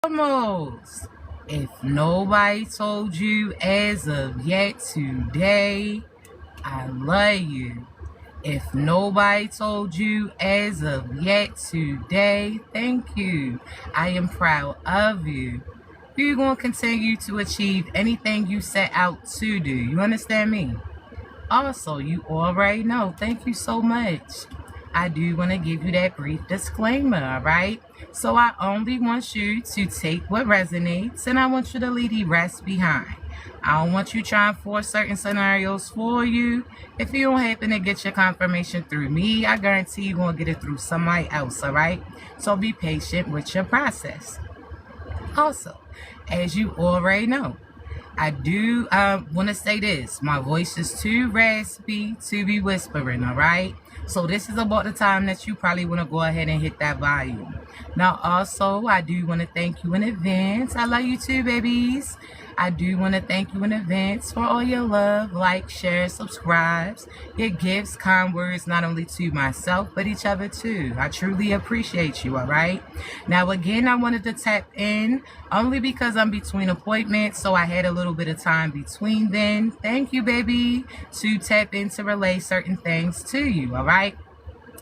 Almost. If nobody told you as of yet today, I love you. If nobody told you as of yet today, thank you. I am proud of you. You're going to continue to achieve anything you set out to do. You understand me? Also, you already know. Thank you so much. I do want to give you that brief disclaimer, all right? So I only want you to take what resonates and I want you to leave the rest behind. I don't want you trying to force certain scenarios for you. If you don't happen to get your confirmation through me, I guarantee you're going to get it through somebody else, all right? So be patient with your process. Also, as you already know, I do want to say this. My voice is too raspy to be whispering, all right? So this is about the time that you probably want to go ahead and hit that volume. Now, also, I do want to thank you in advance. I love you too, babies. I do want to thank you in advance for all your love, like, share, subscribes, your gifts, kind words, not only to myself, but each other too. I truly appreciate you, all right? Now, again, I wanted to tap in only because I'm between appointments, so I had a little bit of time between then. Thank you, baby, to tap in to relay certain things to you, all right?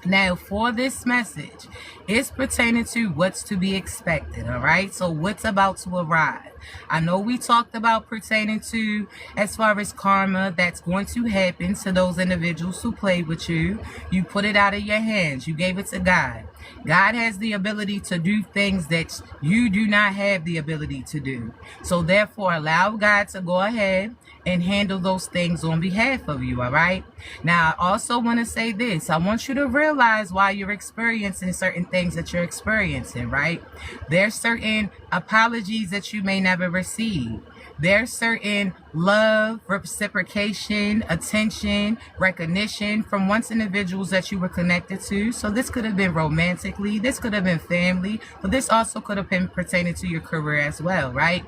Now, for this message, it's pertaining to what's to be expected, all right? So what's about to arrive? I know we talked about pertaining to as far as karma that's going to happen to those individuals who play with you. You put it out of your hands. You gave it to God. God has the ability to do things that you do not have the ability to do. So therefore, allow God to go ahead and handle those things on behalf of you, all right? Now, I also want to say this. I want you to realize why you're experiencing certain things that you're experiencing, right? There's certain apologies that you may never receive. There's certain love, reciprocation, attention, recognition from once individuals that you were connected to. So this could have been romantically, this could have been family, but this also could have been pertaining to your career as well, right?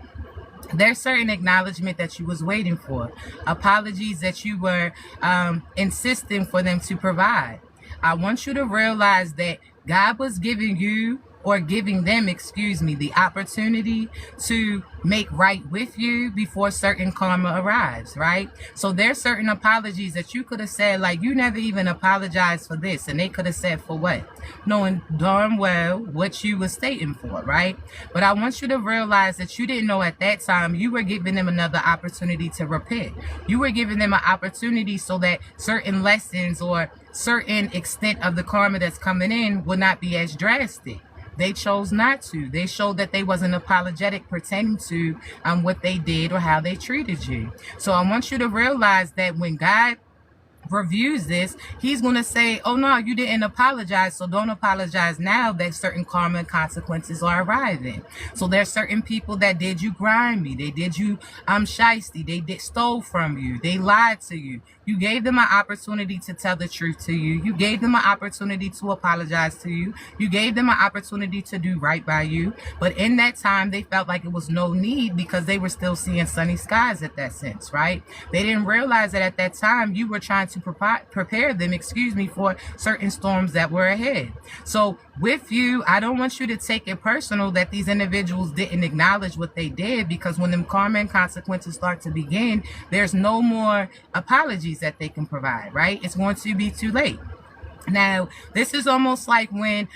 There's certain acknowledgement that you was waiting for, apologies that you were insisting for them to provide. I want you to realize that God was giving you or giving them, the opportunity to make right with you before certain karma arrives, right? So there's certain apologies that you could have said, like, you never even apologized for this, and they could have said for what? Knowing darn well what you were stating for, right? But I want you to realize that you didn't know at that time you were giving them another opportunity to repent. You were giving them an opportunity so that certain lessons or certain extent of the karma that's coming in will not be as drastic. They chose not to. They showed that they wasn't apologetic pertaining to what they did or how they treated you. So I want you to realize that when God reviews this, he's going to say, oh no, you didn't apologize, so don't apologize now that certain karma and consequences are arriving. So there's certain people that did you grimy, they did you shiesty, they stole from you, they lied to you. You gave them an opportunity to tell the truth to you. You gave them an opportunity to apologize to you. You gave them an opportunity to do right by you. But in that time, they felt like it was no need because they were still seeing sunny skies at that sense, right? They didn't realize that at that time, you were trying to prepare them, for certain storms that were ahead. So with you, I don't want you to take it personal that these individuals didn't acknowledge what they did, because when them karma and consequences start to begin, there's no more apologies that they can provide, right? It's going to be too late. Now, this is almost like when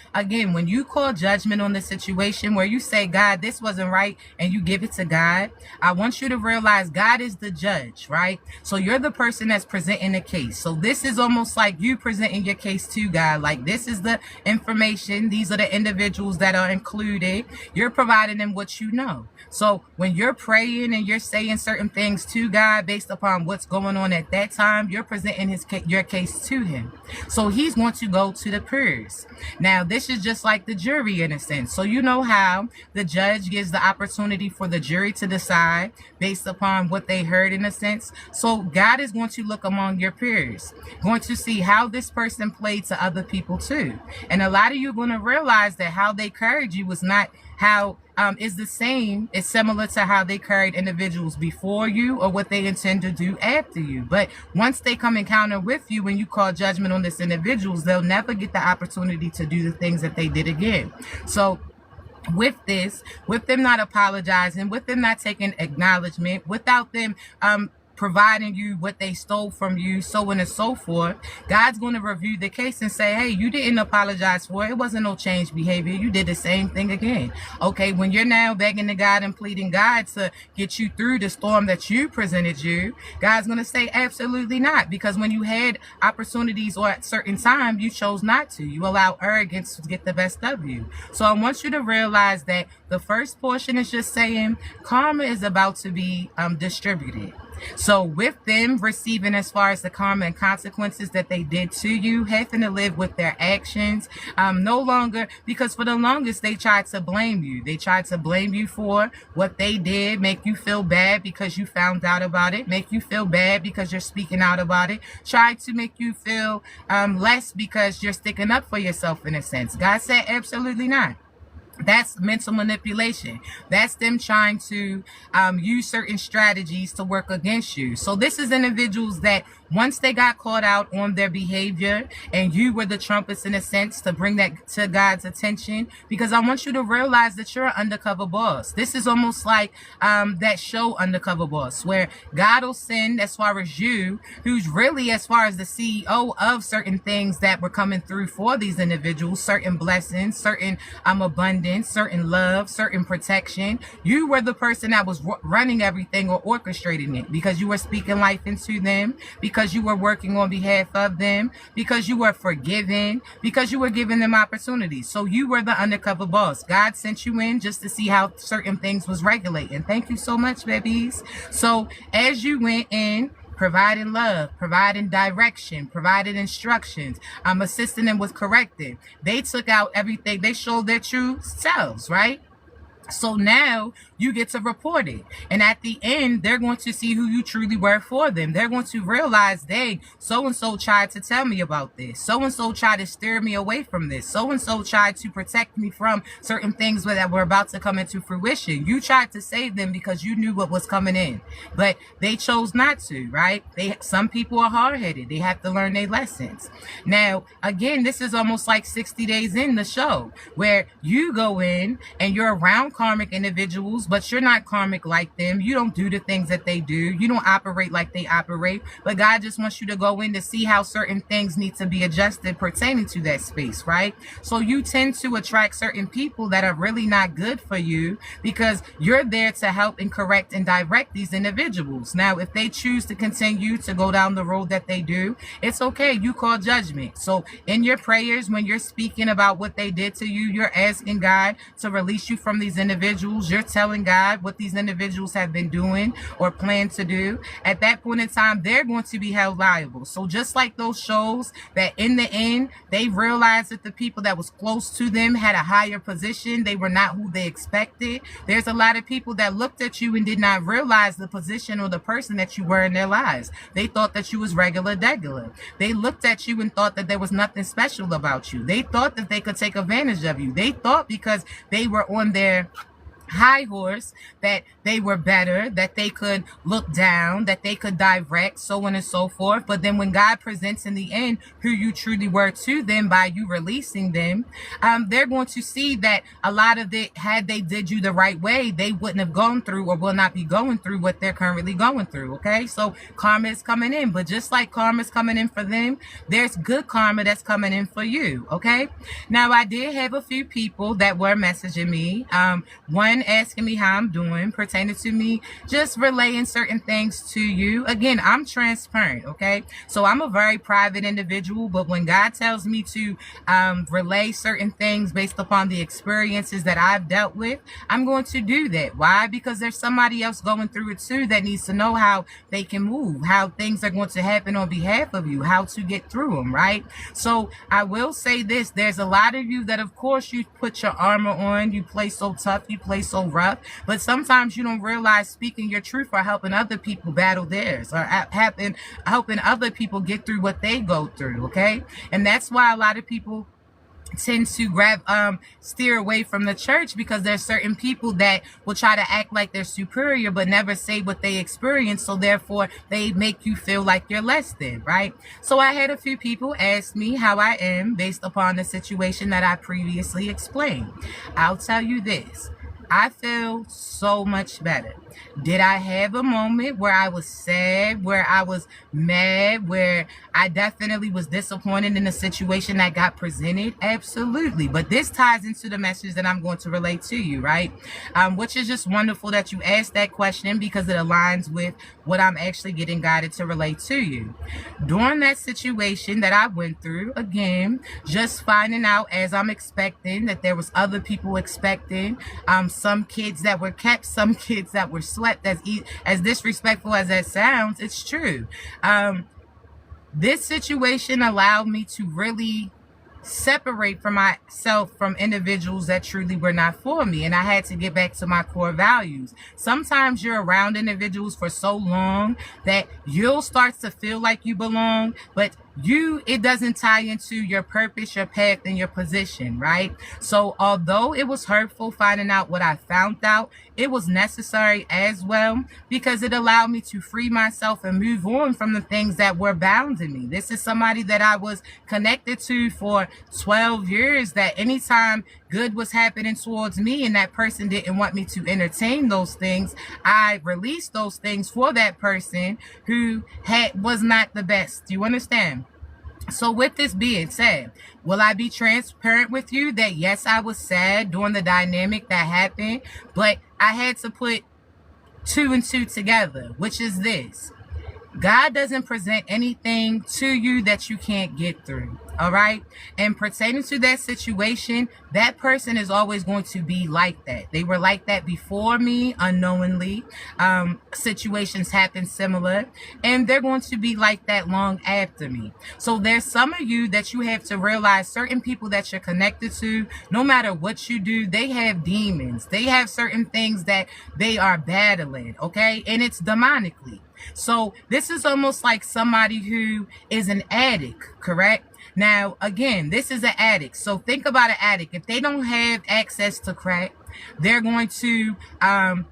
you call judgment on the situation where you say, God, this wasn't right, and you give it to God. I want you to realize God is the judge, right? So you're the person that's presenting the case. So this is almost like you presenting your case to God. Like, this is the information. These are the individuals that are included. You're providing them what you know. So when you're praying and you're saying certain things to God based upon what's going on at that time, you're presenting your case to him. So he's going to go to the peers. Now, this is just like the jury in a sense. So you know how the judge gives the opportunity for the jury to decide based upon what they heard in a sense. So God is going to look among your peers, going to see how this person played to other people too. And a lot of you are going to realize that how they carried you was not how is the same. It's similar to how they carried individuals before you or what they intend to do after you. But once they come encounter with you, when you call judgment on this individuals, they'll never get the opportunity to do the things that they did again. So with them not apologizing, with them not taking acknowledgement, without them providing you what they stole from you, so on and so forth, God's going to review the case and say, hey, you didn't apologize for it. It wasn't no changed behavior. You did the same thing again. Okay, when you're now begging to God and pleading God to get you through the storm that you presented you, God's going to say, absolutely not. Because when you had opportunities or at certain time, you chose not to. You allow arrogance to get the best of you. So I want you to realize that the first portion is just saying karma is about to be distributed. So with them receiving as far as the karma and consequences that they did to you, having to live with their actions, no longer, because for the longest they tried to blame you. They tried to blame you for what they did, make you feel bad because you found out about it, make you feel bad because you're speaking out about it, try to make you feel less because you're sticking up for yourself in a sense. God said absolutely not. That's mental manipulation. That's them trying to use certain strategies to work against you. So this is individuals that once they got caught out on their behavior, and you were the trumpets in a sense to bring that to God's attention, because I want you to realize that you're an undercover boss. This is almost like that show Undercover Boss, where God will send as far as you, who's really as far as the CEO of certain things that were coming through for these individuals, certain blessings, certain abundance, certain love, certain protection. You were the person that was running everything or orchestrating it, because you were speaking life into them, because you were working on behalf of them, because you were forgiving, because you were giving them opportunities. So you were the undercover boss. God sent you in just to see how certain things was regulating. Thank you so much, babies. So as you went in, providing love, providing direction, providing instructions, assisting them with correcting, they took out everything. They showed their true selves, right? So now you get to report it. And at the end, they're going to see who you truly were for them. They're going to realize, dang, so-and-so tried to tell me about this. So-and-so tried to steer me away from this. So-and-so tried to protect me from certain things that were about to come into fruition. You tried to save them because you knew what was coming in. But they chose not to, right? Some people are hard-headed. They have to learn their lessons. Now, again, this is almost like 60 days in the show, where you go in and you're around karmic individuals, but you're not karmic like them. You don't do the things that they do. You don't operate like they operate. But God just wants you to go in to see how certain things need to be adjusted pertaining to that space, right? So you tend to attract certain people that are really not good for you, because you're there to help and correct and direct these individuals. Now, if they choose to continue to go down the road that they do, it's okay. You call judgment. So in your prayers, when you're speaking about what they did to you, you're asking God to release you from these individuals. You're telling God what these individuals have been doing or plan to do. At that point in time, they're going to be held liable. So just like those shows that in the end, they realized that the people that was close to them had a higher position, they were not who they expected. There's a lot of people that looked at you and did not realize the position or the person that you were in their lives. They thought that you was regular degular. They looked at you and thought that there was nothing special about you. They thought that they could take advantage of you. They thought because they were on their high horse that they were better, that they could look down, that they could direct, so on and so forth. But then when God presents in the end who you truly were to them by you releasing them, they're going to see that a lot of it, had they did you the right way, they wouldn't have gone through or will not be going through what they're currently going through. Okay, so karma is coming in, but just like karma is coming in for them, there's good karma that's coming in for you. Okay, now I did have a few people that were messaging me, one asking me how I'm doing, pertaining to me just relaying certain things to you. Again, I'm transparent, okay? So I'm a very private individual, but when God tells me to relay certain things based upon the experiences that I've dealt with, I'm going to do that. Why? Because there's somebody else going through it too that needs to know how they can move, how things are going to happen on behalf of you, how to get through them, right? So I will say this, there's a lot of you that of course you put your armor on, you play so tough, you play so rough, but sometimes you don't realize speaking your truth or helping other people battle theirs, or helping other people get through what they go through, okay? And that's why a lot of people tend to steer away from the church, because there's certain people that will try to act like they're superior but never say what they experience, so therefore they make you feel like you're less than, right? So I had a few people ask me how I am based upon the situation that I previously explained. I'll tell you this: I feel so much better. Did I have a moment where I was sad, where I was mad, where I definitely was disappointed in the situation that got presented? Absolutely. But this ties into the message that I'm going to relate to you, right? Which is just wonderful that you asked that question, because it aligns with what I'm actually getting guided to relate to you. During that situation that I went through, again, just finding out, as I'm expecting, that there was other people expecting, some kids that were kept, some kids that were swept. As disrespectful as that sounds, it's true. This situation allowed me to really separate from myself from individuals that truly were not for me, and I had to get back to my core values. Sometimes you're around individuals for so long that you'll start to feel like you belong, but it doesn't tie into your purpose, your path, and your position, right? So although it was hurtful finding out what I found out, it was necessary as well, because it allowed me to free myself and move on from the things that were bounding me. This is somebody that I was connected to for 12 years, that anytime good was happening towards me and that person didn't want me to entertain those things, I released those things for that person who was not the best. Do you understand? So with this being said, will I be transparent with you that yes, I was sad during the dynamic that happened, but I had to put 2 and 2 together, which is this: God doesn't present anything to you that you can't get through. All right. And pertaining to that situation, that person is always going to be like that. They were like that before me, unknowingly. Situations happen similar, and they're going to be like that long after me. So there's some of you that you have to realize, certain people that you're connected to, no matter what you do, they have demons. They have certain things that they are battling. Okay. And it's demonically. So this is almost like somebody who is an addict, correct? Now, again, this is an addict. So think about an addict. If they don't have access to crack, they're going to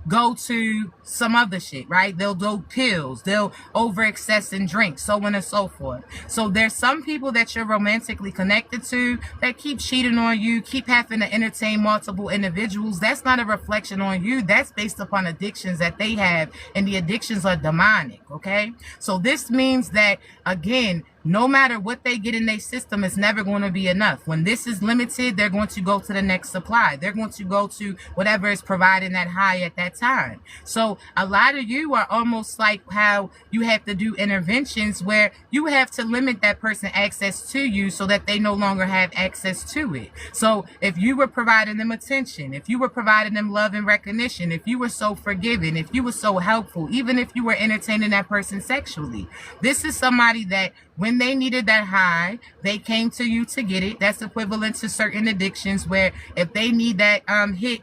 go to some other shit, right? They'll do pills, they'll over excess and drink, so on and so forth. So there's some people that you're romantically connected to that keep cheating on you, keep having to entertain multiple individuals. That's not a reflection on you. That's based upon addictions that they have, and the addictions are demonic, okay? So this means that, again, no matter what they get in their system, it's never going to be enough. When this is limited, they're going to go to the next supply. They're going to go to whatever is providing that high at that time. So a lot of you are almost like how you have to do interventions where you have to limit that person access to you so that they no longer have access to it. So if you were providing them attention, if you were providing them love and recognition, if you were so forgiving, if you were so helpful, even if you were entertaining that person sexually, this is somebody that when they needed that high, they came to you to get it. That's equivalent to certain addictions where if they need that hit,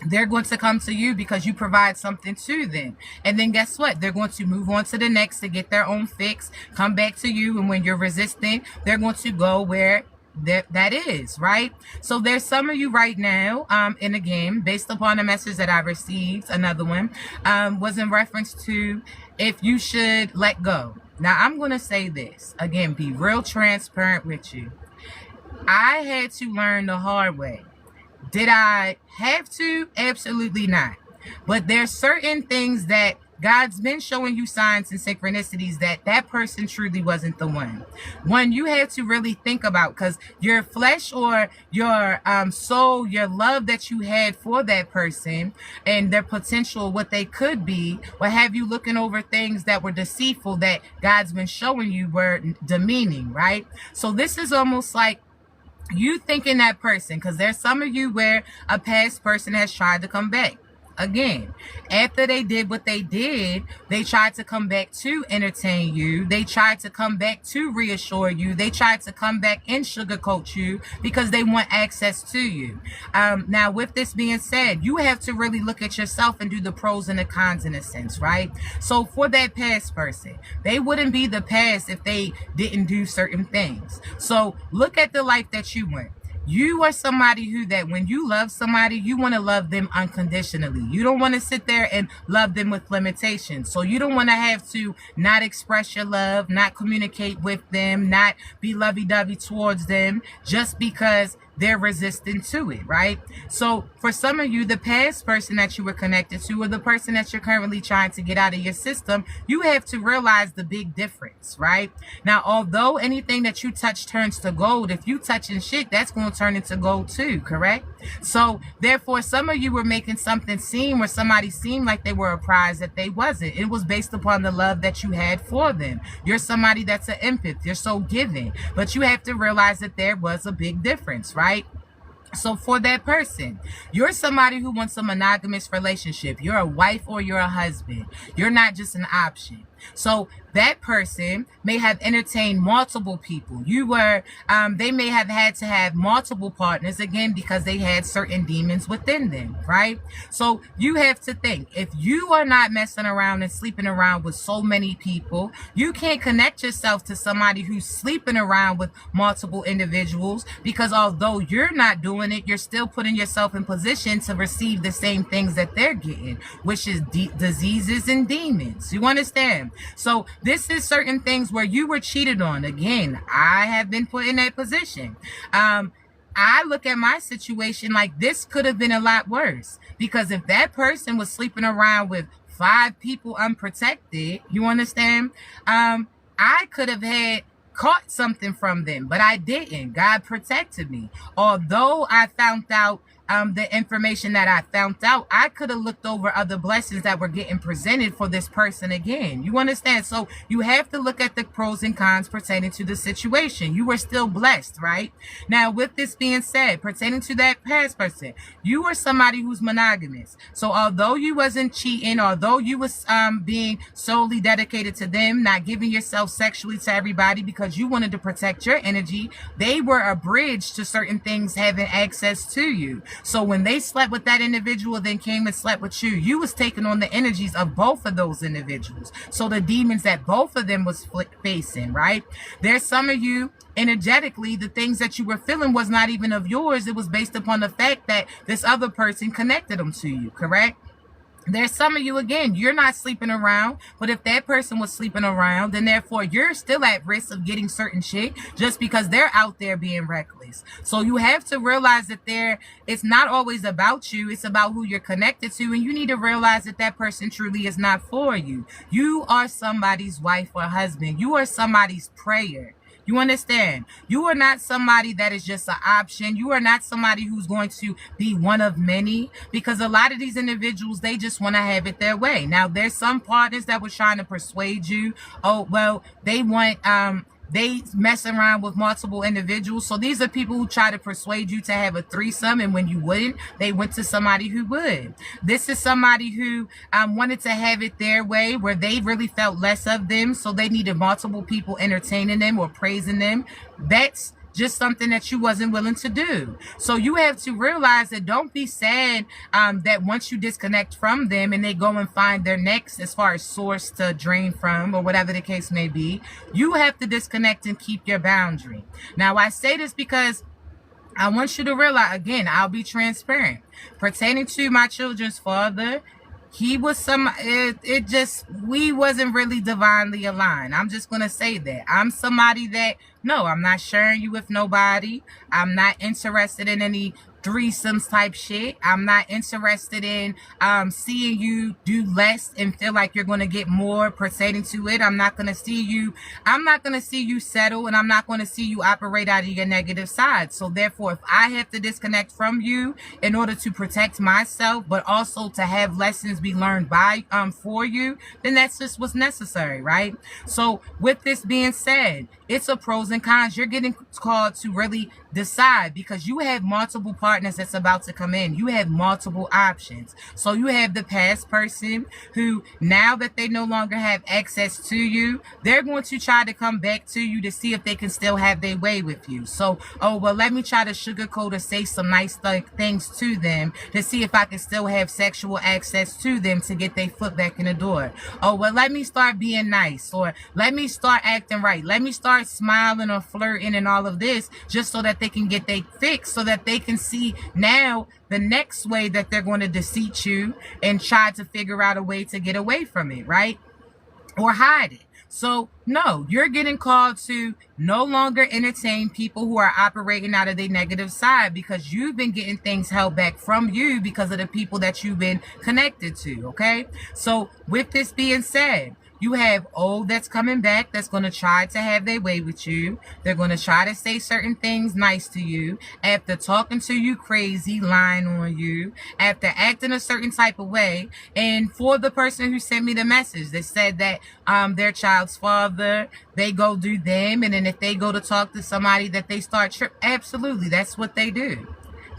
they're going to come to you because you provide something to them. And then guess what? They're going to move on to the next to get their own fix, come back to you. And when you're resistant, they're going to go where that is, right? So there's some of you right now, and again, based upon the message that I received, another one was in reference to if you should let go. Now, I'm going to say this, again, be real transparent with you. I had to learn the hard way. Did I have to? Absolutely not. But there's certain things that God's been showing you signs and synchronicities that person truly wasn't the one. One you have to really think about, because your flesh or your soul, your love that you had for that person and their potential, what they could be, will have you looking over things that were deceitful that God's been showing you were demeaning, right? So this is almost like you thinking that person, because there's some of you where a past person has tried to come back. Again, after they did what they did, they tried to come back to entertain you. They tried to come back to reassure you. They tried to come back and sugarcoat you because they want access to you. Now, with this being said, you have to really look at yourself and do the pros and the cons in a sense, right? So for that past person, they wouldn't be the past if they didn't do certain things. So look at the life that you went. You are somebody who, that when you love somebody, you want to love them unconditionally. You don't want to sit there and love them with limitations. So you don't want to have to not express your love, not communicate with them, not be lovey-dovey towards them just because they're resistant to it, right? So for some of you, the past person that you were connected to, or the person that you're currently trying to get out of your system, you have to realize the big difference, right? Now, although anything that you touch turns to gold, if you touching shit, that's going to turn into gold too, correct? So therefore, some of you were making something seem, or somebody seemed like they were a prize that they wasn't. It was based upon the love that you had for them. You're somebody that's an empath. You're so giving, but you have to realize that there was a big difference, right? So for that person, you're somebody who wants a monogamous relationship. You're a wife or you're a husband. You're not just an option. So that person may have entertained multiple people. They may have had to have multiple partners, again, because they had certain demons within them, right? So you have to think, if you are not messing around and sleeping around with so many people, you can't connect yourself to somebody who's sleeping around with multiple individuals, because although you're not doing it, you're still putting yourself in position to receive the same things that they're getting, which is diseases and demons. You understand? So this is certain things where you were cheated on. Again, I have been put in that position. I look at my situation like this could have been a lot worse, because if that person was sleeping around with 5 people unprotected, you understand? I could have had caught something from them, but I didn't. God protected me. Although I found out the information that I found out, I could have looked over other blessings that were getting presented for this person again. You understand? So you have to look at the pros and cons pertaining to the situation. You were still blessed, right? Now, with this being said, pertaining to that past person, you were somebody who's monogamous. So although you wasn't cheating, although you was being solely dedicated to them, not giving yourself sexually to everybody because you wanted to protect your energy, they were a bridge to certain things having access to you. So when they slept with that individual, then came and slept with you, you was taking on the energies of both of those individuals. So the demons that both of them was facing, right? There's some of you, energetically, the things that you were feeling was not even of yours. It was based upon the fact that this other person connected them to you, correct? There's some of you, again, you're not sleeping around, but if that person was sleeping around, then therefore you're still at risk of getting certain shit just because they're out there being reckless. So you have to realize that it's not always about you, it's about who you're connected to, and you need to realize that that person truly is not for you. You are somebody's wife or husband. You are somebody's prayer. You understand? You are not somebody that is just an option. You are not somebody who's going to be one of many, because a lot of these individuals, they just want to have it their way. Now, there's some partners that were trying to persuade you. Oh, well, they mess around with multiple individuals. So these are people who try to persuade you to have a threesome, and when you wouldn't, they went to somebody who would. This is somebody who wanted to have it their way, where they really felt less of them, so they needed multiple people entertaining them or praising them. That's just something that you wasn't willing to do. So you have to realize that don't be sad that once you disconnect from them and they go and find their next, as far as source to drain from, or whatever the case may be, you have to disconnect and keep your boundary. Now, I say this because I want you to realize, again, I'll be transparent. Pertaining to my children's father, he was we wasn't really divinely aligned. I'm just going to say that. I'm somebody that, no, I'm not sharing you with nobody. I'm not interested in any threesomes type shit. I'm not interested in seeing you do less and feel like you're going to get more pertaining to it. I'm not going to see you settle, and I'm not going to see you operate out of your negative side. So therefore, if I have to disconnect from you in order to protect myself, but also to have lessons be learned by for you, then that's just what's necessary, right? So with this being said, it's a pros and cons. You're getting called to really decide, because you have multiple partners that's about to come in. You have multiple options. So you have the past person who, now that they no longer have access to you, they're going to try to come back to you to see if they can still have their way with you. So, oh, well, let me try to sugarcoat or say some nice things to them to see if I can still have sexual access to them to get their foot back in the door. Oh, well, let me start being nice, or let me start acting right. Let me start start smiling or flirting and all of this just so that they can get their fix, so that they can see now the next way that they're going to deceive you and try to figure out a way to get away from it, right? Or hide it. So no, you're getting called to no longer entertain people who are operating out of their negative side, because you've been getting things held back from you because of the people that you've been connected to. Okay, so with this being said, you have old that's coming back that's going to try to have their way with you. They're going to try to say certain things nice to you after talking to you crazy, lying on you, after acting a certain type of way. And for the person who sent me the message that said that their child's father, they go do them, and then if they go to talk to somebody that they start absolutely, that's what they do.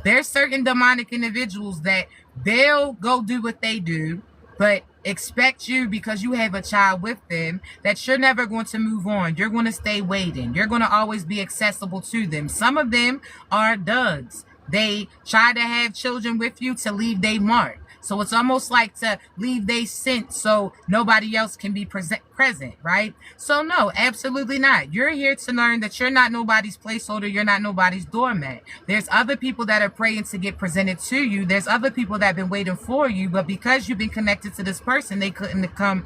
There's certain demonic individuals that they'll go do what they do, but expect you, because you have a child with them, that you're never going to move on. You're going to stay waiting. You're going to always be accessible to them. Some of them are duds. They try to have children with you to leave their mark. So it's almost like to leave they scent so nobody else can be present, right? So no, absolutely not. You're here to learn that you're not nobody's placeholder. You're not nobody's doormat. There's other people that are praying to get presented to you. There's other people that have been waiting for you, but because you've been connected to this person, they couldn't come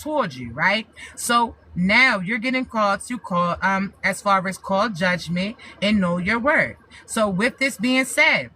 towards you, right? So now you're getting called to call, as far as call judgment and know your word. So with this being said,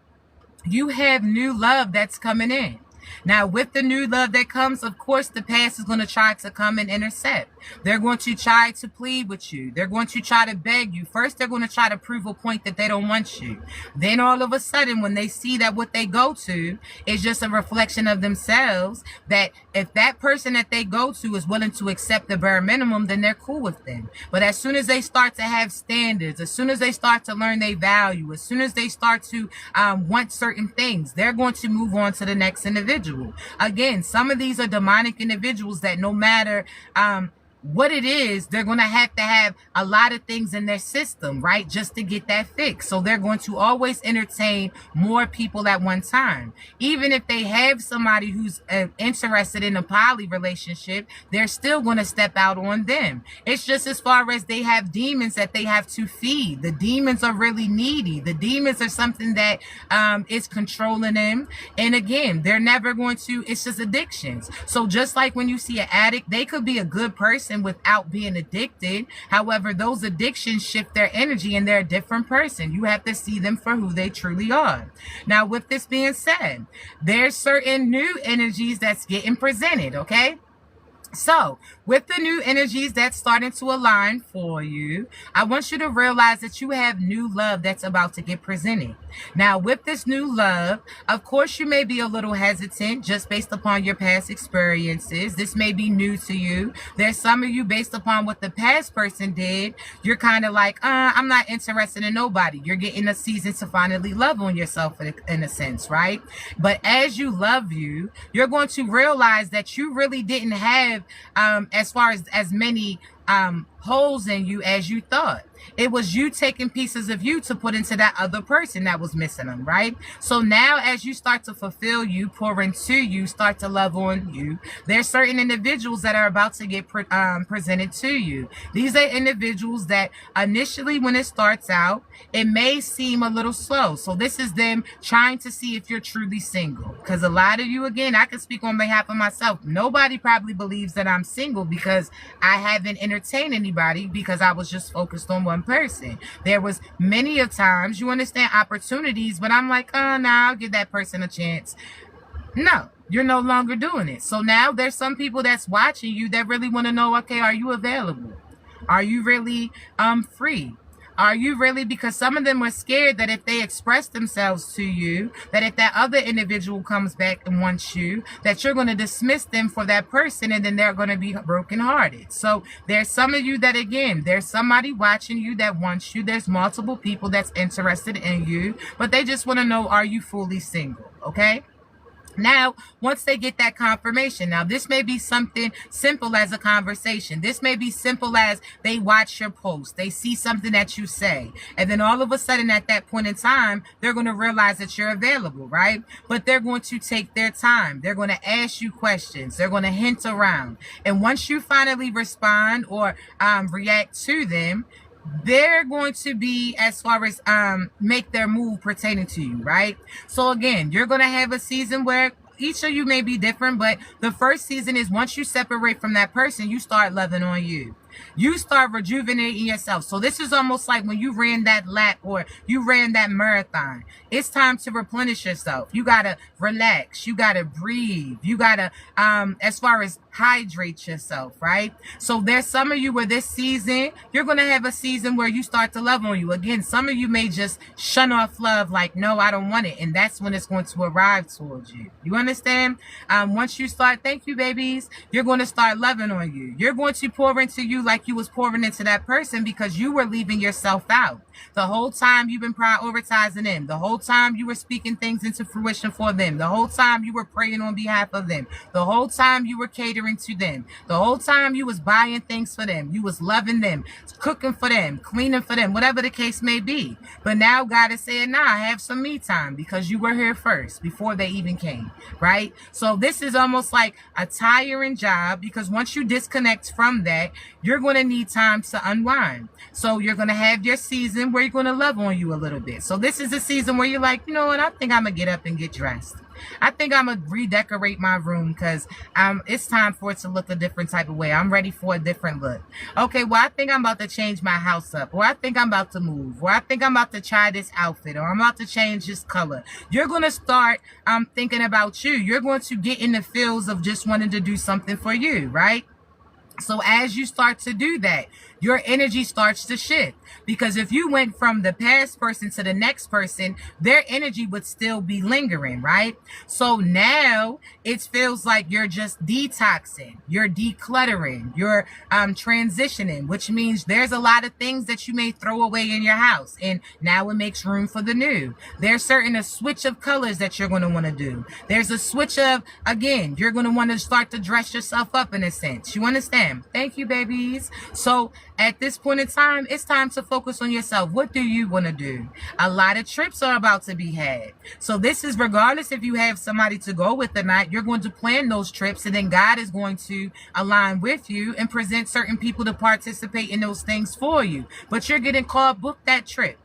you have new love that's coming in. Now, with the new love that comes, of course, the past is going to try to come and intercept. They're going to try to plead with you. They're going to try to beg you. First, they're going to try to prove a point that they don't want you. Then all of a sudden, when they see that what they go to is just a reflection of themselves, that if that person that they go to is willing to accept the bare minimum, then they're cool with them. But as soon as they start to have standards, as soon as they start to learn their value, as soon as they start to want certain things, they're going to move on to the next individual. Again, some of these are demonic individuals that no matter what it is, they're going to have a lot of things in their system, right, just to get that fix. So they're going to always entertain more people at one time. Even if they have somebody who's interested in a poly relationship, they're still going to step out on them. It's just as far as they have demons that they have to feed. The demons are really needy. The demons are something that is controlling them. And again, they're never going to, it's just addictions. So just like when you see an addict, they could be a good person without being addicted. However, those addictions shift their energy and they're a different person. You have to see them for who they truly are. Now, with this being said, there's certain new energies that's getting presented, okay? So, with the new energies that's starting to align for you, I want you to realize that you have new love that's about to get presented. Now, with this new love, of course, you may be a little hesitant just based upon your past experiences. This may be new to you. There's some of you, based upon what the past person did, you're kind of like, I'm not interested in nobody. You're getting a season to finally love on yourself in a sense, right? But as you love you, you're going to realize that you really didn't have as far as many holes in you as you thought. It was you taking pieces of you to put into that other person that was missing them, right? So now as you start to fulfill you, pour into you, start to love on you, there's certain individuals that are about to get presented to you. These are individuals that initially when it starts out, it may seem a little slow. So this is them trying to see if you're truly single. Because a lot of you, again, I can speak on behalf of myself. Nobody probably believes that I'm single because I haven't entertained anybody, because I was just focused on one person. There was many of times, you understand, opportunities, but I'm like, nah, I'll give that person a chance. No, you're no longer doing it. So now there's some people that's watching you that really want to know, okay, are you available? Are you really free? Are you really, because some of them were scared that if they express themselves to you, that if that other individual comes back and wants you, that you're going to dismiss them for that person, and then they're going to be brokenhearted. So there's some of you that, again, there's somebody watching you that wants you. There's multiple people that's interested in you, but they just want to know, are you fully single? Okay? Now, once they get that confirmation, now this may be something simple as a conversation. This may be simple as they watch your post, they see something that you say, and then all of a sudden at that point in time, they're going to realize that you're available, right? But they're going to take their time. They're going to ask you questions. They're going to hint around. And once you finally respond or react to them, they're going to be, as far as make their move pertaining to you, right? So again, you're going to have a season where each of you may be different, but the first season is once you separate from that person, you start loving on you. You start rejuvenating yourself. So this is almost like when you ran that lap or you ran that marathon. It's time to replenish yourself. You got to relax. You got to breathe. You got to, as far as hydrate yourself, right? So there's some of you where this season, you're going to have a season where you start to love on you. Again, some of you may just shun off love like, no, I don't want it. And that's when it's going to arrive towards you. You understand? Once you start, thank you, babies, you're going to start loving on you. You're going to pour into you like you was pouring into that person because you were leaving yourself out. The whole time you've been prioritizing them. The whole time you were speaking things into fruition for them. The whole time you were praying on behalf of them. The whole time you were catering to them. The whole time you was buying things for them. You was loving them, cooking for them, cleaning for them, whatever the case may be. But now God is saying, nah, have some me time because you were here first before they even came, right? So this is almost like a tiring job because once you disconnect from that, you're going to need time to unwind. So you're going to have your season where you're going to love on you a little bit. So this is a season where you're like, you know what, I think I'm going to get up and get dressed. I think I'm going to redecorate my room because it's time for it to look a different type of way. I'm ready for a different look. Okay, well, I think I'm about to change my house up, or I think I'm about to move, or I think I'm about to try this outfit, or I'm about to change this color. You're going to start thinking about you. You're going to get in the feels of just wanting to do something for you, right? So as you start to do that, your energy starts to shift. Because if you went from the past person to the next person, their energy would still be lingering, right? So now it feels like you're just detoxing, you're decluttering, you're transitioning, which means there's a lot of things that you may throw away in your house. And now it makes room for the new. There's a switch of colors that you're going to want to do. There's a switch of, again, you're going to want to start to dress yourself up in a sense. You understand? Thank you, babies. So at this point in time, it's time to focus on yourself. What do you want to do? A lot of trips are about to be had. So this is regardless if you have somebody to go with or not, you're going to plan those trips and then God is going to align with you and present certain people to participate in those things for you. But you're getting called, book that trip.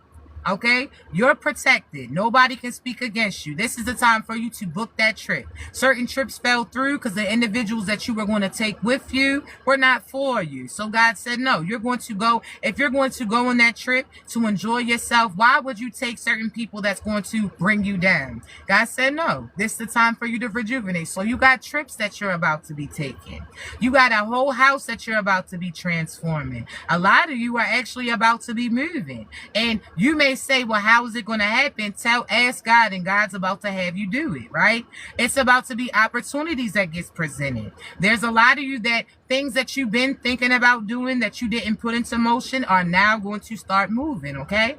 Okay, you're protected. Nobody can speak against you. This is the time for you to book that trip. Certain trips fell through because the individuals that you were going to take with you were not for you. So God said, no, you're going to go. If you're going to go on that trip to enjoy yourself, why would you take certain people that's going to bring you down? God said, no, this is the time for you to rejuvenate. So you got trips that you're about to be taking. You got a whole house that you're about to be transforming. A lot of you are actually about to be moving. And you may say, well, how is it going to happen? Ask God, and God's about to have you do it, right? It's about to be opportunities that gets presented. There's a lot of you that things that you've been thinking about doing that you didn't put into motion are now going to start moving, okay?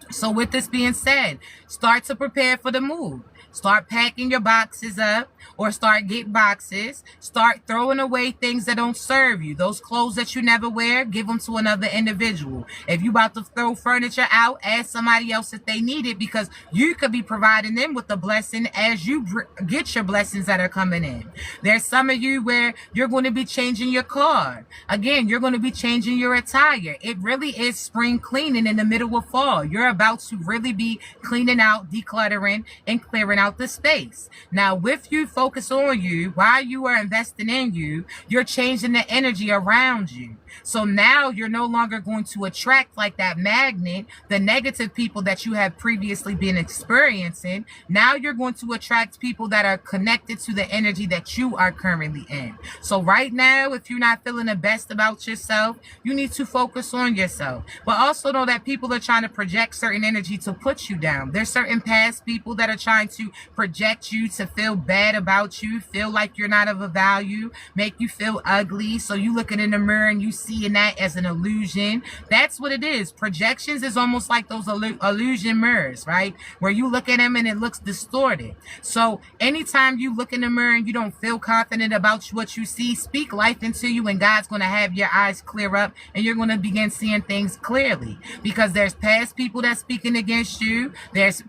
So with this being said, start to prepare for the move. Start packing your boxes up or start getting boxes. Start throwing away things that don't serve you. Those clothes that you never wear, give them to another individual. If you about to throw furniture out, ask somebody else if they need it because you could be providing them with a blessing as you get your blessings that are coming in. There's some of you where you're going to be changing your car. Again, you're going to be changing your attire. It really is spring cleaning in the middle of fall. You're about to really be cleaning out, decluttering, and clearing out the space. Now, with you focus on you, while you are investing in you, you're changing the energy around you. So now you're no longer going to attract like that magnet, the negative people that you have previously been experiencing. Now you're going to attract people that are connected to the energy that you are currently in. So right now, if you're not feeling the best about yourself, you need to focus on yourself. But also know that people are trying to project certain energy to put you down. There's certain past people that are trying to project you to feel bad about you, feel like you're not of a value, make you feel ugly. So you looking in the mirror and you see seeing that as an illusion. That's what it is. Projections is almost like those illusion mirrors, right? Where you look at them and it looks distorted. So anytime you look in the mirror and you don't feel confident about what you see, speak life into you, and God's going to have your eyes clear up and you're going to begin seeing things clearly. Because there's past people that's speaking against you. There's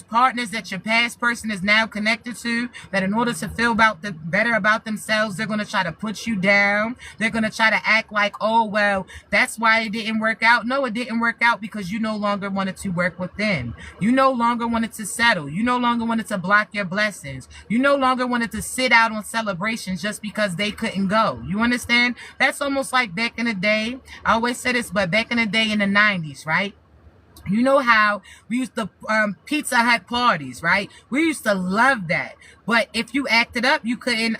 partners that your past person is now connected to, that in order to feel better about themselves, they're going to try to put you down. They're going to try to act like, oh, well, that's why it didn't work out. No, it didn't work out because you no longer wanted to work with them. You no longer wanted to settle. You no longer wanted to block your blessings. You no longer wanted to sit out on celebrations just because they couldn't go. You understand? That's almost like back in the day. I always say this, but back in the day in the 90s, right? You know how we used to Pizza Hut parties, right? We used to love that. But if you acted up, you couldn't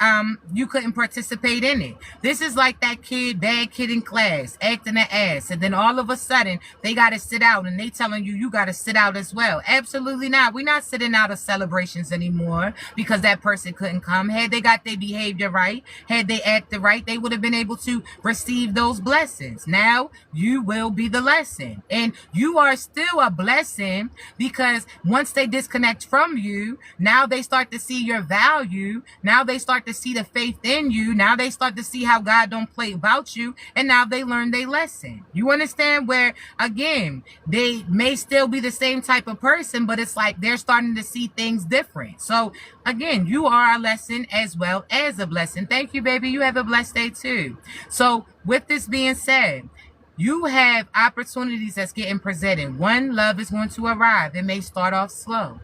participate in it. This is like that bad kid in class, acting an ass, and then all of a sudden they gotta sit out, and they telling you gotta sit out as well. Absolutely not. We're not sitting out of celebrations anymore because that person couldn't come. Had they got their behavior right, had they acted right, they would have been able to receive those blessings. Now you will be the lesson, and you are still a blessing, because once they disconnect from you, now they start to see your value. Now they start to see the faith in you. Now they start to see how God don't play about you, and now they learn their lesson. You understand? Where again, they may still be the same type of person, but it's like they're starting to see things different. So again, you are a lesson as well as a blessing. Thank you, baby. You have a blessed day too. So with this being said, you have opportunities that's getting presented. When love is going to arrive, it may start off slow.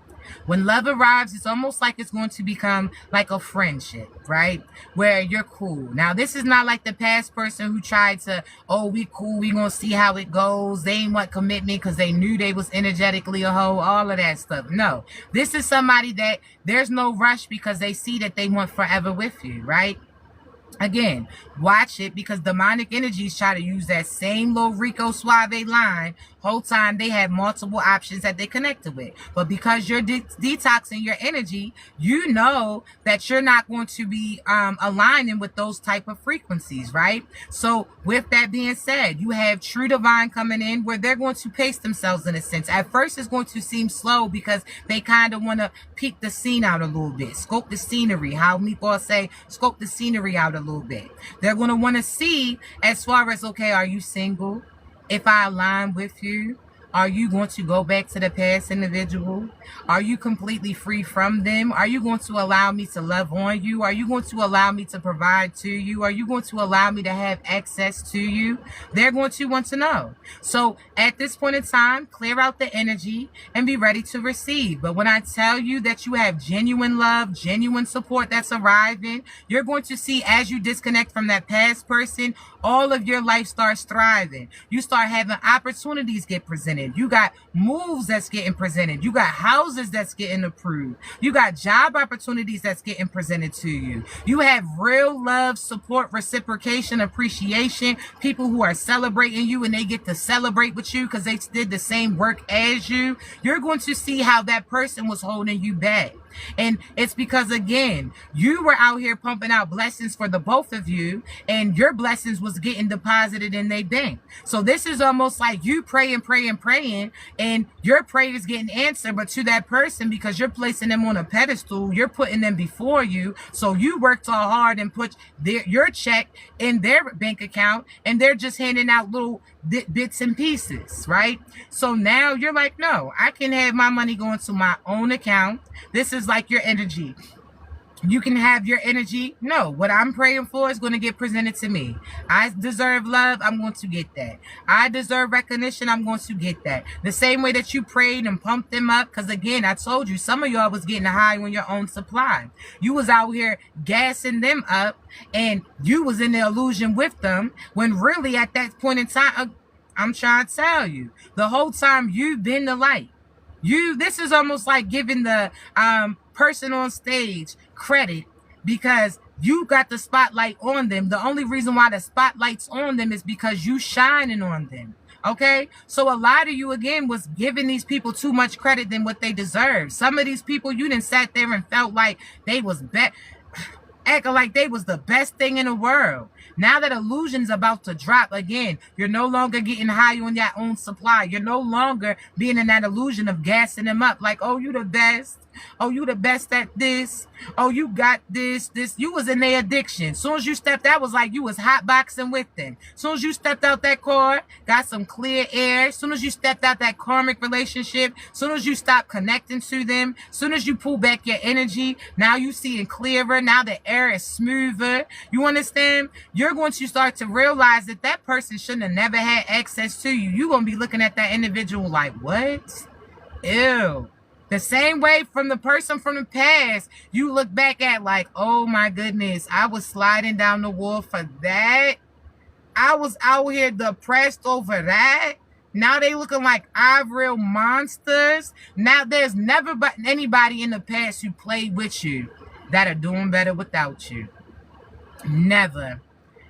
When love arrives, it's almost like it's going to become like a friendship, right? Where you're cool. Now, this is not like the past person who tried to, oh, we cool, we gonna see how it goes. They ain't want commitment because they knew they was energetically a hoe, all of that stuff. No, this is somebody that there's no rush because they see that they want forever with you, right? Again, watch it, because demonic energies try to use that same little Rico Suave line. Whole time they have multiple options that they connected with. But because you're detoxing your energy, you know that you're not going to be aligning with those type of frequencies, right? So with that being said, you have True Divine coming in where they're going to pace themselves in a sense. At first, it's going to seem slow because they kind of want to peek the scene out a little bit. Scope the scenery. How Meatball say, scope the scenery out a little bit. They're going to want to see as far as, okay, are you single? If I align with you, are you going to go back to the past individual? Are you completely free from them? Are you going to allow me to love on you? Are you going to allow me to provide to you? Are you going to allow me to have access to you? They're going to want to know. So at this point in time, clear out the energy and be ready to receive. But when I tell you that you have genuine love, genuine support that's arriving, you're going to see as you disconnect from that past person, all of your life starts thriving. You start having opportunities get presented. You got moves that's getting presented. You got houses that's getting approved. You got job opportunities that's getting presented to you. You have real love, support, reciprocation, appreciation. People who are celebrating you and they get to celebrate with you because they did the same work as you. You're going to see how that person was holding you back. And it's because, again, you were out here pumping out blessings for the both of you, and your blessings was getting deposited in their bank. So this is almost like you praying, and your prayers getting answered, but to that person, because you're placing them on a pedestal, you're putting them before you. So you worked all hard and put your check in their bank account, and they're just handing out little bits and pieces, right? So now you're like, no, I can have my money going to my own account. This is like your energy. You can have your energy. No, what I'm praying for is going to get presented to me. I deserve love. I'm going to get that. I deserve recognition. I'm going to get that. The same way that you prayed and pumped them up. Because again, I told you, some of y'all was getting high on your own supply. You was out here gassing them up, and you was in the illusion with them, when really at that point in time, I'm trying to tell you, the whole time you've been the light. This is almost like giving the person on stage credit because you got the spotlight on them. The only reason why the spotlight's on them is because you shining on them. Okay, so a lot of you again was giving these people too much credit than what they deserve. Some of these people, you done sat there and felt like they was acting like they was the best thing in the world. Now that illusion's about to drop again. You're no longer getting high on your own supply. You're no longer being in that illusion of gassing them up like, oh, you the best. Oh, you the best at this. Oh, you got this. You was in their addiction. Soon as you stepped out, was like you was hotboxing with them. Soon as you stepped out that car, got some clear air. Soon as you stepped out that karmic relationship, soon as you stopped connecting to them, soon as you pull back your energy, now you seeing clearer. Now the air is smoother. You understand? You're going to start to realize that that person shouldn't have never had access to you. You're going to be looking at that individual like, what? Ew. The same way from the person from the past, you look back at like, oh my goodness, I was sliding down the wall for that. I was out here depressed over that. Now they looking like real monsters. Now there's never but anybody in the past who played with you that are doing better without you. Never.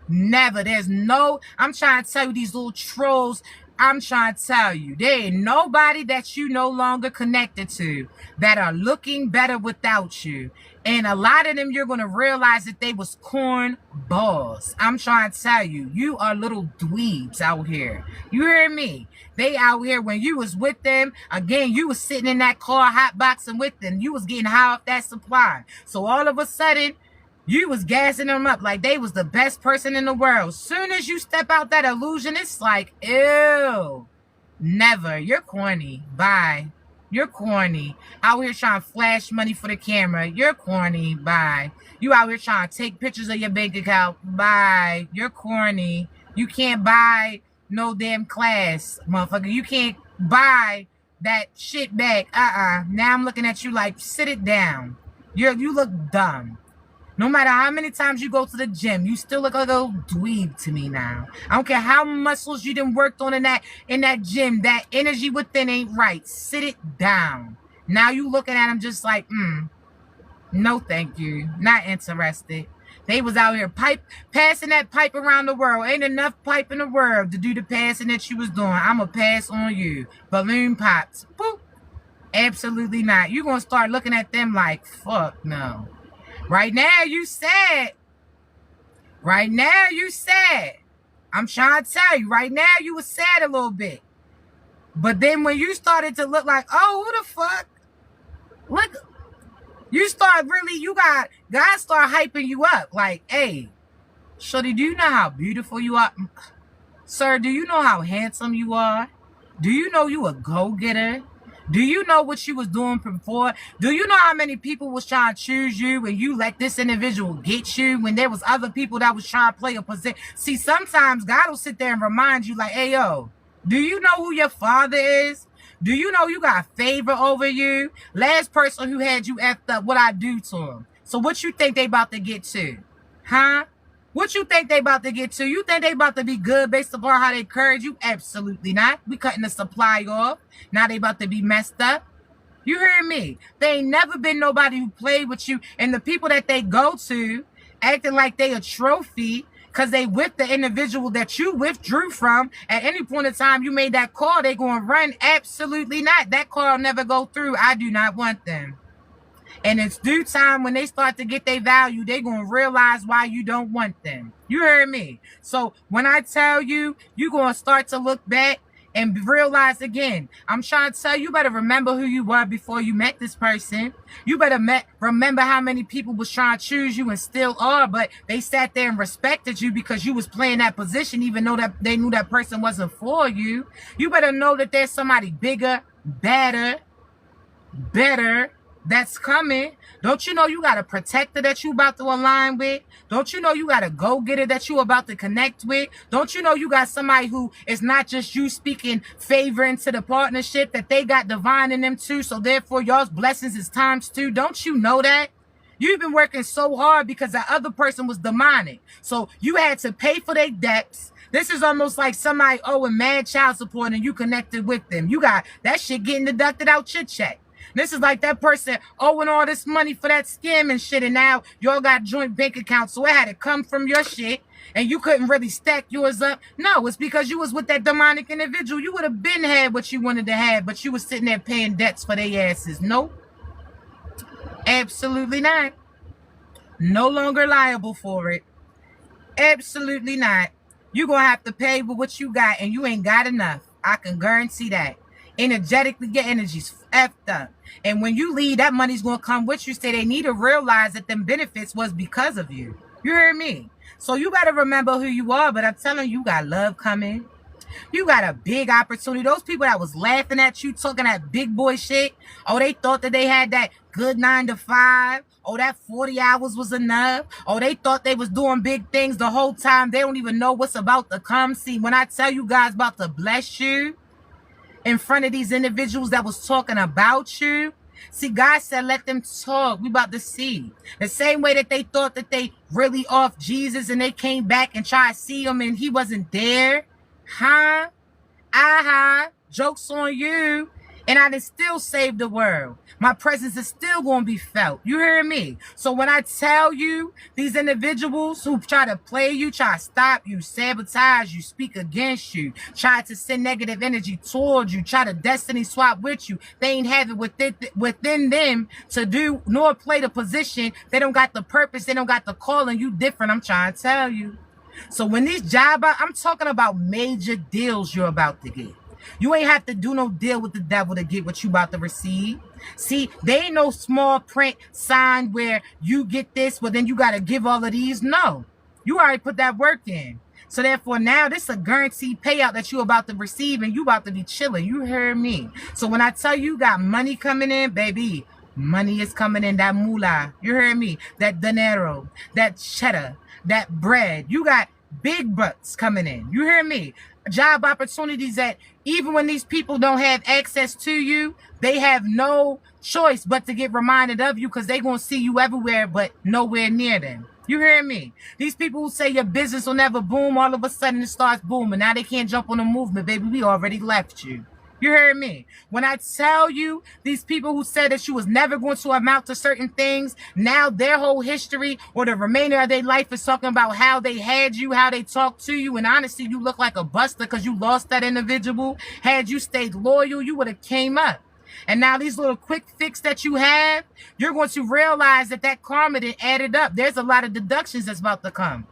Never. There's no, I'm trying to tell you, these little trolls, I'm trying to tell you, there ain't nobody that you no longer connected to that are looking better without you. And a lot of them, you're going to realize that they was corn balls. I'm trying to tell you, you are little dweebs out here. You hear me? They out here, when you was with them, again, you was sitting in that car hotboxing with them. You was getting high off that supply. So all of a sudden, you was gassing them up like they was the best person in the world. Soon as you step out that illusion, it's like, ew. Never. You're corny. Bye. You're corny. Out here trying to flash money for the camera. You're corny. Bye. You out here trying to take pictures of your bank account. Bye. You're corny. You can't buy no damn class, motherfucker. You can't buy that shit back. Now I'm looking at you like, sit it down. You look dumb. No matter how many times you go to the gym, you still look like a little dweeb to me now. I don't care how muscles you done worked on in that gym. That energy within ain't right. Sit it down. Now you looking at him just like, no thank you. Not interested. They was out here passing that pipe around the world. Ain't enough pipe in the world to do the passing that you was doing. I'ma pass on you. Balloon pops. Boop. Absolutely not. You're going to start looking at them like, fuck no. Right now, you sad. Right now, you sad. I'm trying to tell you, right now, you was sad a little bit. But then when you started to look like, oh, who the fuck? Look, you start really, God start hyping you up. Like, hey, shorty, do you know how beautiful you are? Sir, do you know how handsome you are? Do you know you a go-getter? Do you know what you was doing before? Do you know how many people was trying to choose you and you let this individual get you when there was other people that was trying to play a position? See, sometimes God will sit there and remind you like, hey, yo, do you know who your father is? Do you know you got favor over you? Last person who had you effed up, what I do to him. So what you think they about to get to? Huh? What you think they about to get to? You think they about to be good based upon how they encourage you? Absolutely not. We cutting the supply off. Now they about to be messed up. You hear me? They ain't never been nobody who played with you. And the people that they go to acting like they a trophy because they with the individual that you withdrew from. At any point in time you made that call, they going to run. Absolutely not. That call will never go through. I do not want them. And it's due time when they start to get their value, they're going to realize why you don't want them. You heard me? So when I tell you, you're going to start to look back and realize again, I'm trying to tell you, better remember who you were before you met this person. You better remember how many people was trying to choose you and still are, but they sat there and respected you because you was playing that position, even though that they knew that person wasn't for you. You better know that there's somebody bigger, better that's coming. Don't you know you got a protector that you about to align with? Don't you know you got a go-getter that you about to connect with? Don't you know you got somebody who is not just you speaking favor into the partnership, that they got divine in them too, so therefore y'all's blessings is times two? Don't you know that? You've been working so hard because that other person was demonic. So you had to pay for their debts. This is almost like somebody owing mad child support and you connected with them. You got that shit getting deducted out your check. This is like that person owing all this money for that scam and shit, and now y'all got joint bank accounts, so it had to come from your shit, and you couldn't really stack yours up. No, it's because you was with that demonic individual. You would have been had what you wanted to have, but you was sitting there paying debts for their asses. Nope. Absolutely not. No longer liable for it. Absolutely not. You're going to have to pay with what you got, and you ain't got enough. I can guarantee that. Energetically, your energy's effed up. And when you leave, that money's going to come with you. Say they need to realize that them benefits was because of you. You hear me? So you got to remember who you are, but I'm telling you, you got love coming. You got a big opportunity. Those people that was laughing at you, talking that big boy shit, oh, they thought that they had that good 9 to 5. Oh, that 40 hours was enough. Oh, they thought they was doing big things the whole time. They don't even know what's about to come. See, when I tell you guys about to bless you in front of these individuals that was talking about you, see, God said, let them talk. We about to see. The same way that they thought that they really off Jesus and they came back and tried to see him and he wasn't there. Huh? Aha. Joke's on you. And I done still saved the world. My presence is still going to be felt. You hear me? So when I tell you, these individuals who try to play you, try to stop you, sabotage you, speak against you, try to send negative energy towards you, try to destiny swap with you, they ain't have it within them to do nor play the position. They don't got the purpose. They don't got the calling. You different. I'm trying to tell you. So when these I'm talking about major deals you're about to get. You ain't have to do no deal with the devil to get what you about to receive. See, they ain't no small print sign where you get this, but then you got to give all of these. No, you already put that work in. So therefore now this is a guaranteed payout that you about to receive and you about to be chilling. You heard me. So when I tell you got money coming in, baby, money is coming in. That moolah. You heard me. That dinero, that cheddar, that bread. You got big bucks coming in. You hear me? Job opportunities that even when these people don't have access to you, they have no choice but to get reminded of you because they going to see you everywhere but nowhere near them. You hear me? These people who say your business will never boom, all of a sudden it starts booming. Now they can't jump on the movement, baby. We already left you. You heard me? When I tell you these people who said that you was never going to amount to certain things, now their whole history or the remainder of their life is talking about how they had you, how they talked to you. And honestly, you look like a buster because you lost that individual. Had you stayed loyal, you would have came up. And now these little quick fix that you have, you're going to realize that that karma didn't added up. There's a lot of deductions that's about to come.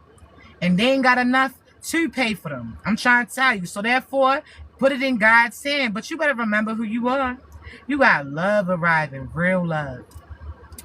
And they ain't got enough to pay for them. I'm trying to tell you. So therefore, put it in God's hand. But you better remember who you are. You got love arriving. Real love.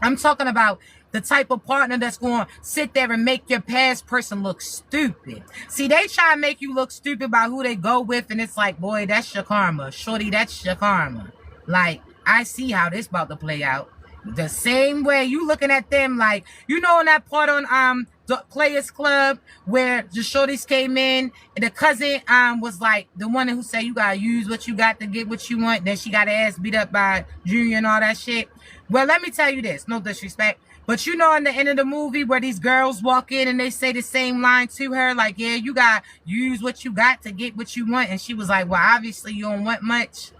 I'm talking about the type of partner that's going to sit there and make your past person look stupid. See, they try to make you look stupid by who they go with. And it's like, boy, that's your karma. Shorty, that's your karma. Like, I see how this about to play out. The same way you looking at them like, you know, in that part on the Players Club where the shorties came in and the cousin was like the one who said you gotta use what you got to get what you want. Then she got her ass beat up by Junior and all that shit. Well, let me tell you this, no disrespect, but you know in the end of the movie where these girls walk in and they say the same line to her, like, yeah, you gotta use what you got to get what you want. And she was like, well, obviously you don't want much.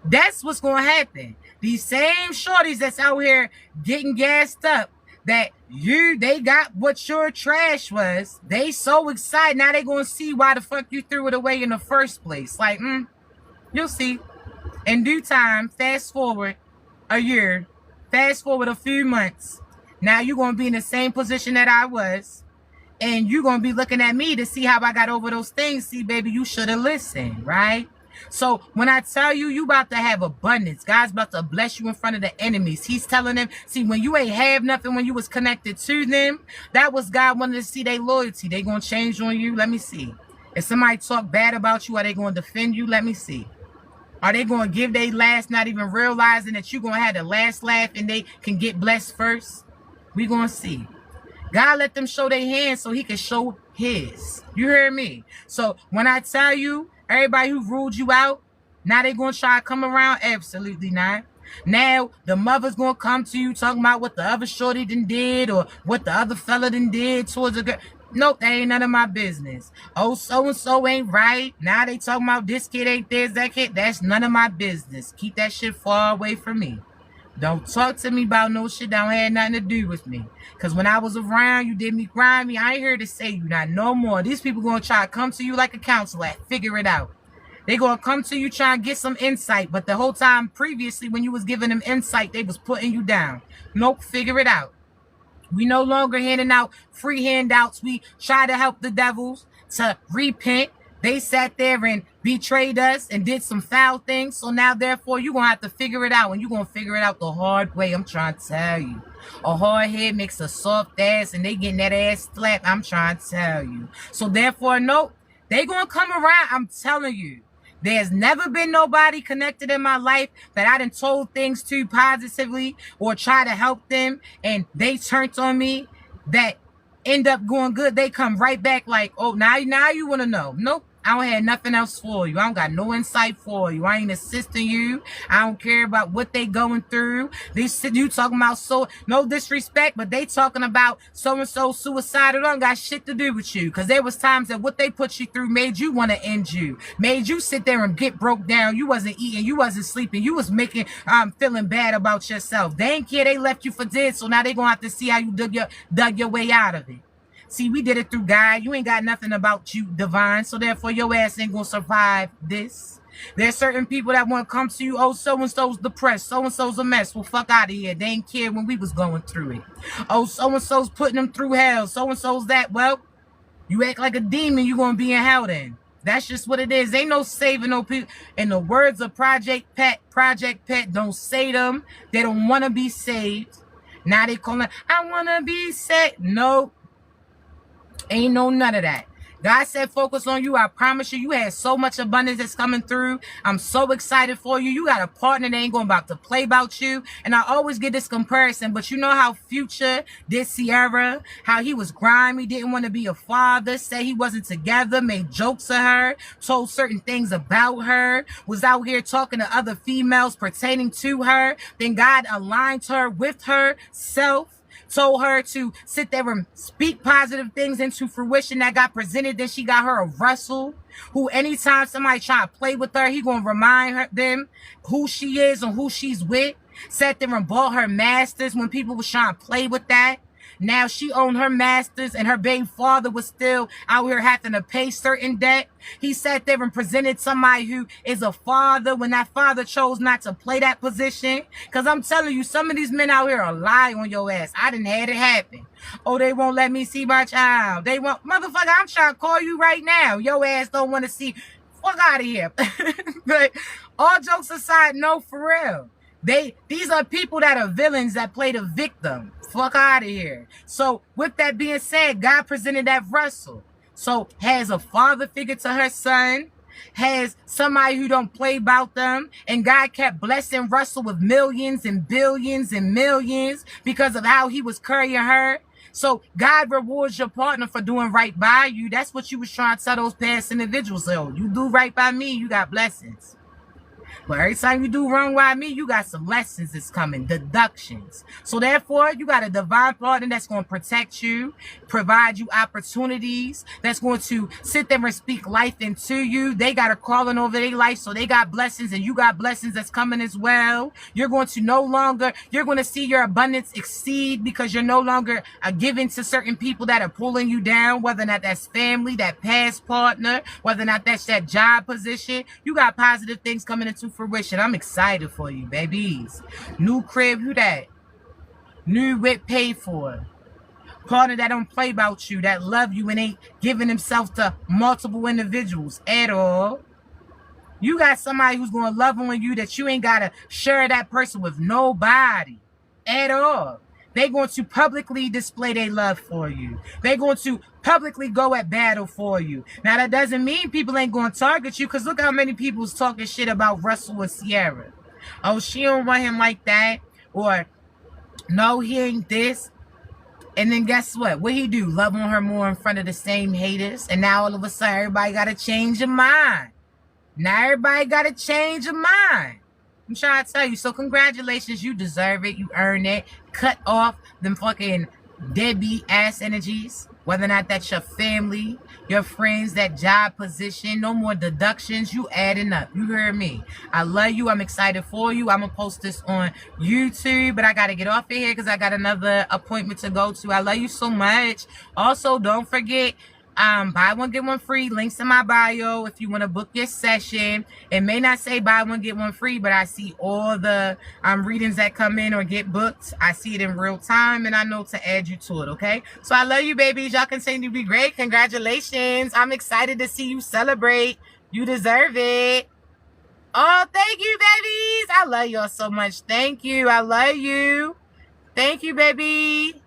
That's what's gonna happen. These same shorties that's out here getting gassed up that they got what your trash was. They so excited. Now they gonna see why the fuck you threw it away in the first place. Like, you'll see. In due time, fast forward a year, fast forward a few months. Now you're gonna be in the same position that I was. And you're gonna be looking at me to see how I got over those things. See, baby, you should have listened, right? So when I tell you, you about to have abundance. God's about to bless you in front of the enemies. He's telling them, see, when you ain't have nothing, when you was connected to them, that was God wanted to see their loyalty. They going to change on you? Let me see. If somebody talk bad about you, are they going to defend you? Let me see. Are they going to give their last, not even realizing that you're going to have the last laugh and they can get blessed first? We going to see. God let them show their hands so he can show his. You hear me? So when I tell you, everybody who ruled you out, now they going to try to come around? Absolutely not. Now, the mother's going to come to you talking about what the other shorty done did or what the other fella done did towards a girl. Nope, that ain't none of my business. Oh, so-and-so ain't right. Now they talking about this kid ain't this, that kid. That's none of my business. Keep that shit far away from me. Don't talk to me about no shit that don't have nothing to do with me. Because when I was around, you did me grimy. I ain't here to say you not no more. These people going to try to come to you like a counselor. Figure it out. They going to come to you trying to get some insight. But the whole time previously when you was giving them insight, they was putting you down. Nope, figure it out. We no longer handing out free handouts. We try to help the devils to repent. They sat there and betrayed us and did some foul things. So now, therefore, you're going to have to figure it out. And you're going to figure it out the hard way. I'm trying to tell you. A hard head makes a soft ass, and they getting that ass slapped. I'm trying to tell you. So, therefore, no, they going to come around. I'm telling you. There's never been nobody connected in my life that I done told things to positively or try to help them, and they turned on me that end up going good. They come right back like, oh, now you want to know. Nope. I don't have nothing else for you. I don't got no insight for you. I ain't assisting you. I don't care about what they going through. You talking about no disrespect, but they talking about so-and-so suicidal. Don't got shit to do with you. Because there was times that what they put you through made you want to end you. Made you sit there and get broke down. You wasn't eating. You wasn't sleeping. You was feeling bad about yourself. They ain't care. They left you for dead. So now they going to have to see how you dug your way out of it. See, we did it through God. You ain't got nothing about you, divine. So therefore, your ass ain't going to survive this. There's certain people that want to come to you. Oh, so-and-so's depressed. So-and-so's a mess. Well, fuck out of here. They ain't care when we was going through it. Oh, so-and-so's putting them through hell. So-and-so's that. Well, you act like a demon, you going to be in hell then. That's just what it is. Ain't no saving no people. In the words of Project Pat, don't say them. They don't want to be saved. Now they calling, I want to be saved. No. Ain't no none of that. God said focus on you. I promise you, you had so much abundance that's coming through. I'm so excited for you. You got a partner that ain't going about to play about you. And I always get this comparison, but you know how Future did Ciara, how he was grimy, didn't want to be a father, said he wasn't together, made jokes of her, told certain things about her, was out here talking to other females pertaining to her. Then God aligned her with herself. Told her to sit there and speak positive things into fruition that got presented. Then she got her a Russell, who anytime somebody try to play with her, he gonna remind them who she is and who she's with. Sat there and bought her masters when people was trying to play with that. Now she owned her masters and her baby father was still out here having to pay certain debt. He sat there and presented somebody who is a father when that father chose not to play that position. Because I'm telling you, some of these men out here are lying on your ass. I done had it happen. Oh, they won't let me see my child. They won't. Motherfucker, I'm trying to call you right now. Your ass don't want to see. Fuck out of here. But all jokes aside, no, for real. These are people that are villains that play the victim. Fuck out of here. So with that being said, God presented that Russell. So has a father figure to her son, has somebody who don't play about them, and God kept blessing Russell with millions and billions and millions because of how he was carrying her. So God rewards your partner for doing right by you. That's what you was trying to tell those past individuals. So you do right by me, you got blessings. But every time you do wrong by me, you got some lessons that's coming, deductions. So therefore, you got a divine partner that's going to protect you, provide you opportunities, that's going to sit there and speak life into you. They got a calling over their life, so they got blessings and you got blessings that's coming as well. You're going to see your abundance exceed because you're no longer giving to certain people that are pulling you down, whether or not that's family, that past partner, whether or not that's that job position. You got positive things coming into fruition. I'm excited for you, babies. New crib, who that? New whip paid for. Partner that don't play about you, that love you and ain't giving himself to multiple individuals at all. You got somebody who's going to love on you that you ain't got to share that person with nobody at all. They're going to publicly display their love for you. They're going to publicly go at battle for you. Now, that doesn't mean people ain't going to target you, because look how many people's talking shit about Russell and Ciara. Oh, she don't want him like that. Or, no, he ain't this. And then guess what? What he do? Love on her more in front of the same haters. And now all of a sudden, everybody got to change your mind. Now everybody got to change your mind. I'm trying to tell you. So congratulations. You deserve it. You earn it. Cut off them fucking deadbeat ass energies. Whether or not that's your family, your friends, that job position. No more deductions. You adding up. You heard me. I love you. I'm excited for you. I'm going to post this on YouTube. But I got to get off of here because I got another appointment to go to. I love you so much. Also, don't forget, Buy one, get one free. Links in my bio if you want to book your session. It may not say buy one, get one free, but I see all the readings that come in or get booked. I see it in real time, and I know to add you to it, okay? So I love you, babies. Y'all continue to be great. Congratulations. I'm excited to see you celebrate. You deserve it. Oh, thank you, babies. I love y'all so much. Thank you. I love you. Thank you, baby.